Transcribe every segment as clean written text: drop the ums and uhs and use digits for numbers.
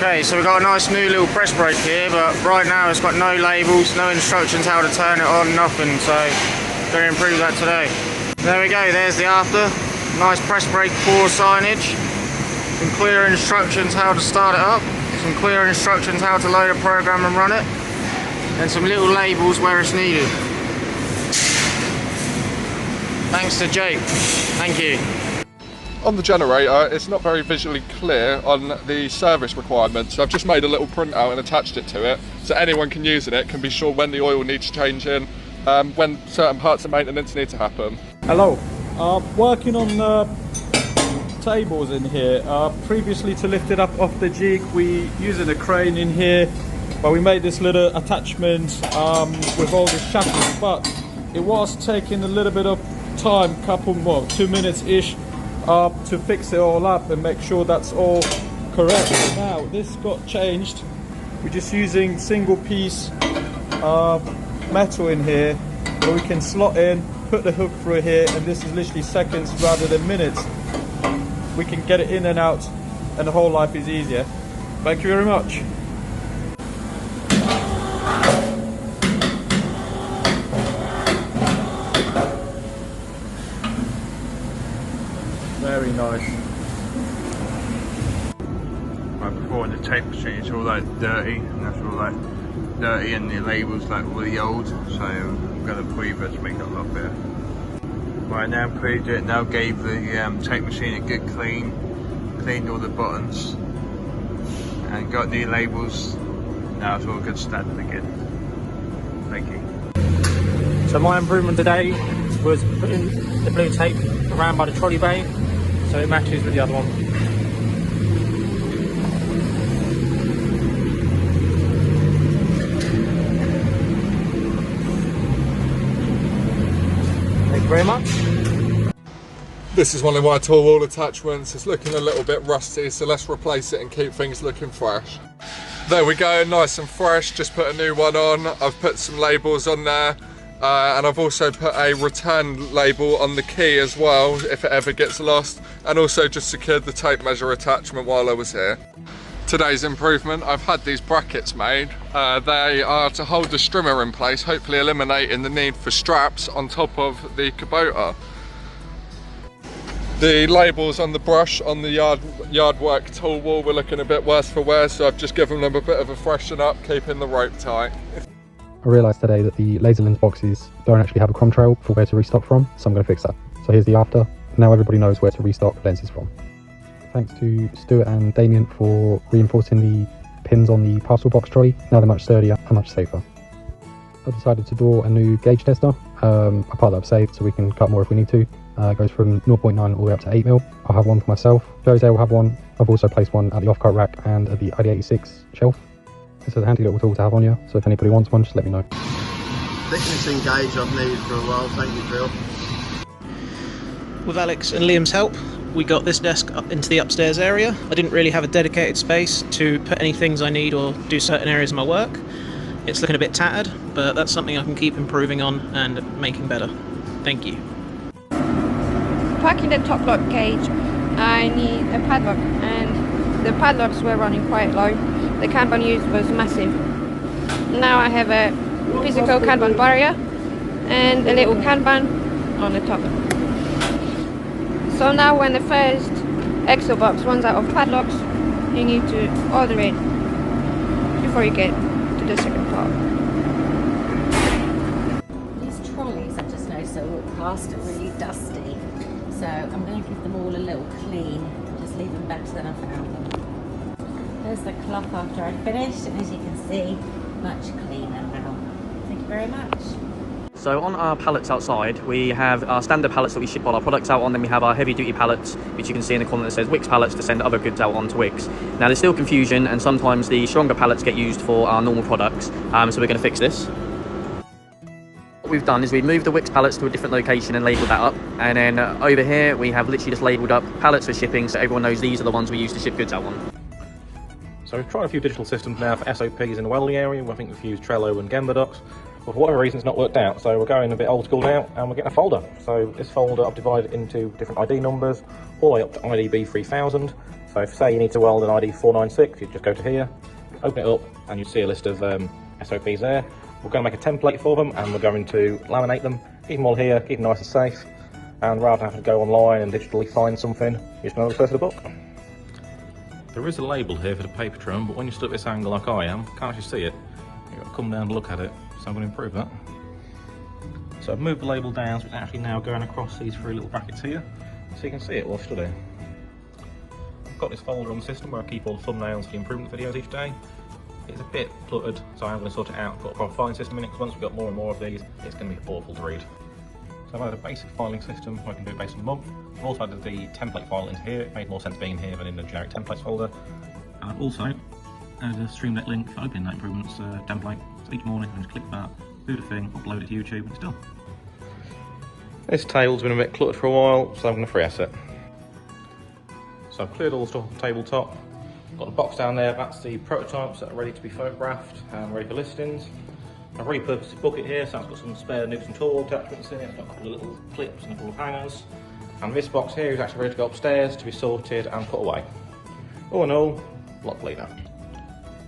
Okay, so we've got a nice new little press brake here, but right now it's got no labels, no instructions how to turn it on, nothing, so going to improve that today. There we go, there's the after. Nice press brake pour signage. Some clear instructions how to start it up. Some clear instructions how to load a program and run it. And some little labels where it's needed. Thanks to Jake. Thank you. On the generator, it's not very visually clear on the service requirements, so I've just made a little printout and attached it to it, so anyone can use it can be sure when the oil needs changing, when certain parts of maintenance need to happen. Hello, working on the tables in here. Previously, to lift it up off the jig, we using a crane in here, but we made this little attachment with all the shackles, but it was taking a little bit of time, 2 minutes-ish, to fix it all up and make sure that's all correct. Now this got changed. We're just using single piece metal in here where we can slot in, put the hook through here, and this is literally seconds rather than minutes. We can get it in and out and the whole life is easier. Thank you very much. Very nice. Right, before in the tape machine it's all like dirty, and that's all like dirty, and the labels like really old, so I'm going to prove it to make it a lot better. Right, now proved it, now gave the tape machine a good clean, cleaned all the buttons, and got new labels. Now it's all good standard again. Thank you. So my improvement today was putting the blue tape around by the trolley bay, so it matches with the other one. Thank you very much. This is one of my tool wall attachments. It's looking a little bit rusty, so let's replace it and keep things looking fresh. There we go, nice and fresh. Just put a new one on. I've put some labels on there. And I've also put a return label on the key as well if it ever gets lost, and also just secured the tape measure attachment while I was here. Today's improvement, I've had these brackets made. They are to hold the strimmer in place, hopefully eliminating the need for straps on top of the Kubota. The labels on the brush on the yard work tool wall were looking a bit worse for wear, so I've just given them a bit of a freshen up, keeping the rope tight. I realised today that the laser lens boxes don't actually have a crumb trail for where to restock from, so I'm going to fix that. So here's the after. Now everybody knows where to restock lenses from. Thanks to Stuart and Damien for reinforcing the pins on the parcel box trolley. Now they're much sturdier and much safer. I decided to draw a new gauge tester, a part that I've saved so we can cut more if we need to. It goes from 0.9 all the way up to 8mm. I'll have one for myself. Jose will have one. I've also placed one at the off-cut rack and at the ID86 shelf. It's a handy little tool to have on you, so if anybody wants one, just let me know. Thickness and gauge I've needed for a while, thank you Phil. With Alex and Liam's help, we got this desk up into the upstairs area. I didn't really have a dedicated space to put any things I need or do certain areas of my work. It's looking a bit tattered, but that's something I can keep improving on and making better. Thank you. Packing the top lock cage, I need a padlock, and the padlocks were running quite low. The carbon used was massive. Now I have a physical carbon barrier and a little carbon on the top. So now when the first Excel box runs out of padlocks, you need to order it before you get to the second part. These trolleys, I just noticed, I walk past, are really dusty. So I'm going to give them all a little clean and just leave them better than I found them. There's the cloth after I finished, and as you can see, much cleaner now. Thank you very much. So on our pallets outside, we have our standard pallets that we ship all our products out on, then we have our heavy duty pallets, which you can see in the corner that says Wix pallets to send other goods out onto Wix. Now there's still confusion, and sometimes the stronger pallets get used for our normal products, so we're going to fix this. What we've done is we've moved the Wix pallets to a different location and labelled that up, and then over here we have literally just labelled up pallets for shipping, so everyone knows these are the ones we use to ship goods out on. So we've tried a few digital systems now for SOPs in the welding area. I think we've used Trello and Gemba docs. But for whatever reason it's not worked out, so we're going a bit old school now, and we're getting a folder. So this folder I've divided into different ID numbers, all the way up to IDB 3000. So if say you need to weld an ID 496, you just go to here, open it up, and you see a list of SOPs there. We're going to make a template for them, and we're going to laminate them, keep them all here, keep them nice and safe, and rather than having to go online and digitally find something, you just know the first of the book. There is a label here for the paper trim, but when you stood at this angle like I am, you can't actually see it. You've got to come down and look at it, so I'm going to improve that. So I've moved the label down, so it's actually now going across these three little brackets here, so you can see it while stood here. I've got this folder on the system where I keep all the thumbnails for the improvement videos each day. It's a bit cluttered, so I'm going to sort it out and put a proper filing system in it, because once we've got more and more of these, it's going to be awful to read. So I've added a basic filing system where I can do it based on the month. I've also added the template file into here. It made more sense being here than in the generic templates folder. And I've also added a Streamlit link for opening that improvements template. So each morning I just click that, do the thing, upload it to YouTube, and it's done. This table's been a bit cluttered for a while, so I'm going to free-S it. So I've cleared all the stuff off the tabletop. Got the box down there, that's the prototypes that are ready to be photographed and ready for listings. I've repurposed the bucket here, so it's got some spare nibs and tool attachments in it. It's got a couple of little clips and a couple of hangers. And this box here is actually ready to go upstairs to be sorted and put away. All in all, a lot cleaner.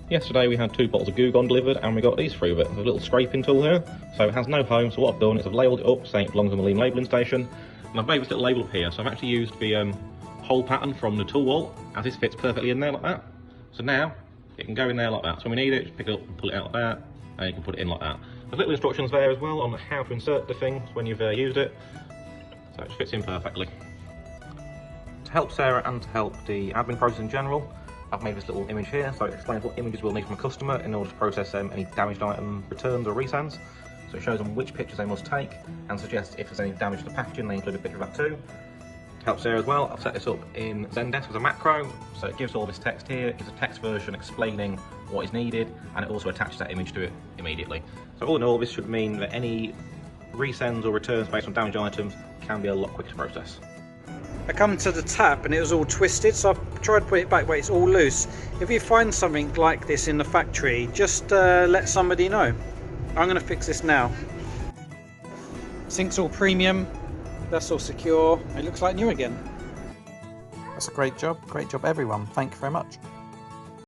Yesterday we had 2 bottles of Goo Gone delivered, and we got these through with it. There's a little scraping tool here, so it has no home, so what I've done is I've labelled it up saying it belongs on the Lean labelling station. And I've made this little label up here, so I've actually used the hole pattern from the tool wall, as this fits perfectly in there like that. So now, it can go in there like that. So when we need it, just pick it up and pull it out like that, and you can put it in like that. There's little instructions there as well on how to insert the things when you've used it, so it fits in perfectly. To help Sarah and to help the admin process in general, I've made this little image here, so it explains what images we'll need from a customer in order to process any damaged item returns or resends. So it shows them which pictures they must take, and suggests if there's any damage to the packaging, they include a picture of that too. To help Sarah as well, I've set this up in Zendesk as a macro, so it gives all this text here, it gives a text version explaining what is needed, and it also attaches that image to it immediately. So all in all, this should mean that any resends or returns based on damaged items can be a lot quicker to process. I come to the tap and it was all twisted, so I've tried to put it back where it's all loose. If you find something like this in the factory, just let somebody know. I'm going to fix this now. Sink's all premium, that's all secure, it looks like new again. That's a great job everyone, thank you very much.